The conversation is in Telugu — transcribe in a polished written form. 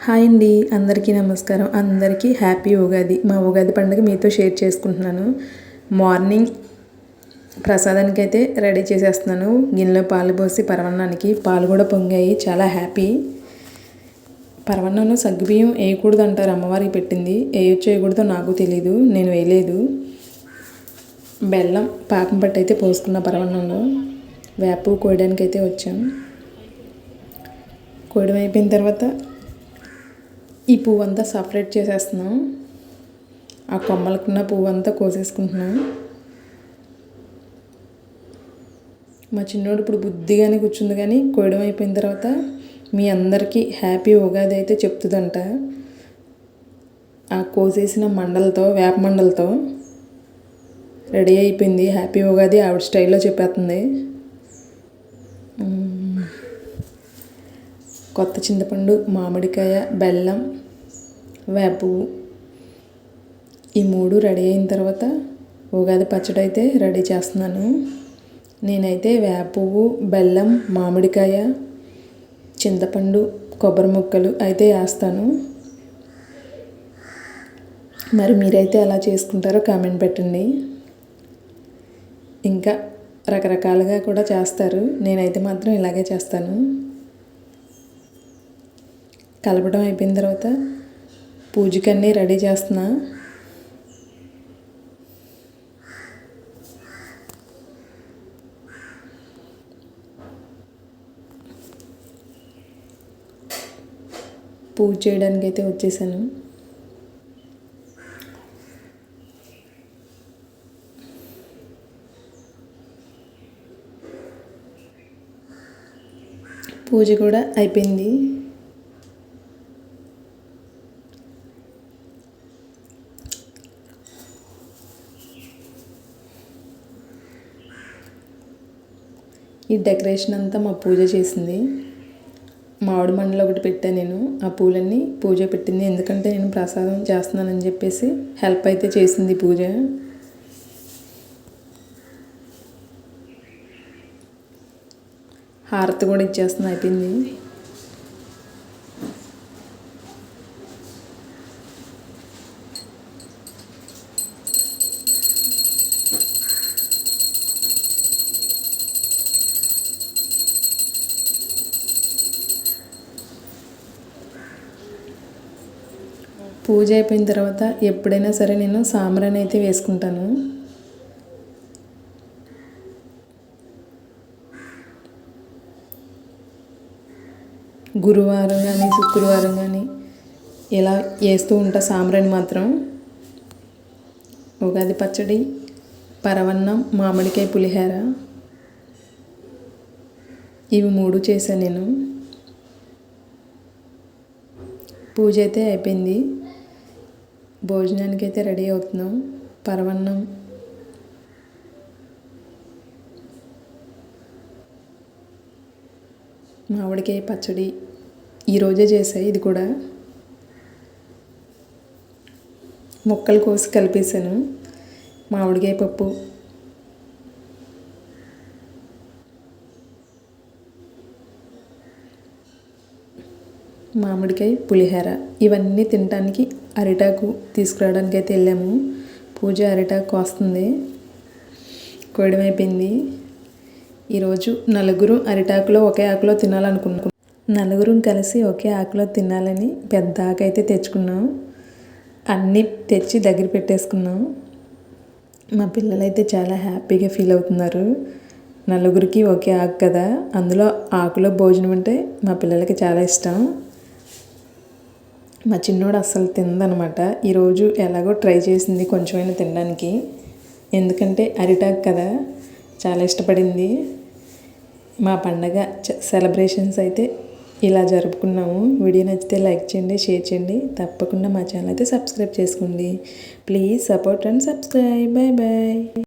హాయ్ అండి, అందరికీ నమస్కారం. అందరికీ హ్యాపీ ఉగాది. మా ఉగాది పండుగ మీతో షేర్ చేసుకుంటున్నాను. మార్నింగ్ ప్రసాదానికి అయితే రెడీ చేసేస్తున్నాను. గిన్నెలో పాలు పోసి పరవన్నానికి పాలు కూడా పొంగాయి. చాలా హ్యాపీ. పరవన్నాను సగ్గుబియ్యం వేయకూడదు అంటారు, అమ్మవారికి పెట్టింది. వేయొచ్చు వేయకూడదో నాకు తెలీదు, నేను వేయలేదు. బెల్లం పాకం పట్టి అయితే పోసుకున్న పరవన్నంలో. వేపు కోయడానికి అయితే వచ్చాం. కోయడం అయిపోయిన తర్వాత ఈ పువ్వు అంతా సపరేట్ చేసేస్తున్నాం. ఆ కొమ్మలకున్న పువ్వు అంతా కోసేసుకుంటున్నాం. మా చిన్నోడు ఇప్పుడు బుద్ధిగానే కూర్చుంది, కానీ కోయడం అయిపోయిన తర్వాత మీ అందరికీ హ్యాపీ ఉగాది అయితే చెప్తుందంట. ఆ కోసేసిన మండలతో, వేప మండలతో రెడీ అయిపోయింది. హ్యాపీ ఉగాది ఆవిడ స్టైల్లో చెప్పేస్తుంది. కొత్త చింతపండు, మామిడికాయ, బెల్లం, వేపు ఈ మూడు రెడీ అయిన తర్వాత ఉగాది పచ్చడి అయితే రెడీ చేస్తున్నాను. నేనైతే వేపువు, బెల్లం, మామిడికాయ, చింతపండు, కొబ్బరి ముక్కలు అయితే వేస్తాను. మరి మీరైతే ఎలా చేసుకుంటారో కామెంట్ పెట్టండి. ఇంకా రకరకాలుగా కూడా చేస్తారు, నేనైతే మాత్రం ఇలాగే చేస్తాను. కలపడం అయిపోయిన తర్వాత పూజకన్నీ రెడీ చేస్తున్నా. పూజ చేయడానికి అయితే వచ్చేసాను. పూజ కూడా అయిపోయింది. ఈ డెకరేషన్ అంతా మా పూజ చేసింది. మామిడి మండలు ఒకటి పెట్టాను నేను. ఆ పూలన్నీ పూజ పెట్టింది, ఎందుకంటే నేను ప్రసాదం చేస్తున్నానని చెప్పేసి హెల్ప్ అయితే చేసింది పూజ. హారతి కూడా ఇచ్చేస్తున్నా, అయిపోయింది. పూజ అయిపోయిన తర్వాత ఎప్పుడైనా సరే నేను సాంబ్రాణి అయితే వేసుకుంటాను. గురువారం కానీ శుక్రవారం కానీ ఇలా వేస్తూ ఉంటా సాంబ్రాణి మాత్రం. ఉగాది పచ్చడి, పరవన్నం, మామిడికాయ పులిహోర ఇవి మూడు చేశాను నేను. పూజ అయితే అయిపోయింది. భోజనానికి అయితే రెడీ అవుతున్నాం. పరవన్నం, మామిడికాయ పచ్చడి ఈరోజే చేసాయి. ఇది కూడా ముక్కలు కోసి కలిపేసాను. మామిడికాయ పప్పు, మామిడికాయ పులిహోర ఇవన్నీ తినడానికి అరిటాకు తీసుకురావడానికి అయితే వెళ్ళాము. పూజ అరిటాకు వస్తుంది. కోయడం అయిపోయింది. ఈరోజు నలుగురు అరిటాకులో ఒకే ఆకులో తినాలనుకున్నాం. నలుగురు కలిసి ఒకే ఆకులో తినాలని పెద్ద ఆకు అయితే తెచ్చుకున్నాం. అన్నీ తెచ్చి దగ్గర పెట్టేసుకున్నాం. మా పిల్లలైతే చాలా హ్యాపీగా ఫీల్ అవుతున్నారు. నలుగురికి ఒకే ఆకు కదా, అందులో ఆకులో భోజనం అంటే మా పిల్లలకి చాలా ఇష్టం. మా చిన్నోడు అస్సలు తిందనమాట. ఈరోజు ఎలాగో ట్రై చేసింది కొంచెమైనా తినడానికి, ఎందుకంటే అరిటాకు కదా, చాలా ఇష్టపడింది. మా పండగ సెలబ్రేషన్స్ అయితే ఇలా జరుపుకున్నాము. వీడియో నచ్చితే లైక్ చేయండి, షేర్ చేయండి. తప్పకుండా మా ఛానల్ అయితే సబ్స్క్రైబ్ చేసుకోండి. Please support and subscribe. Bye bye.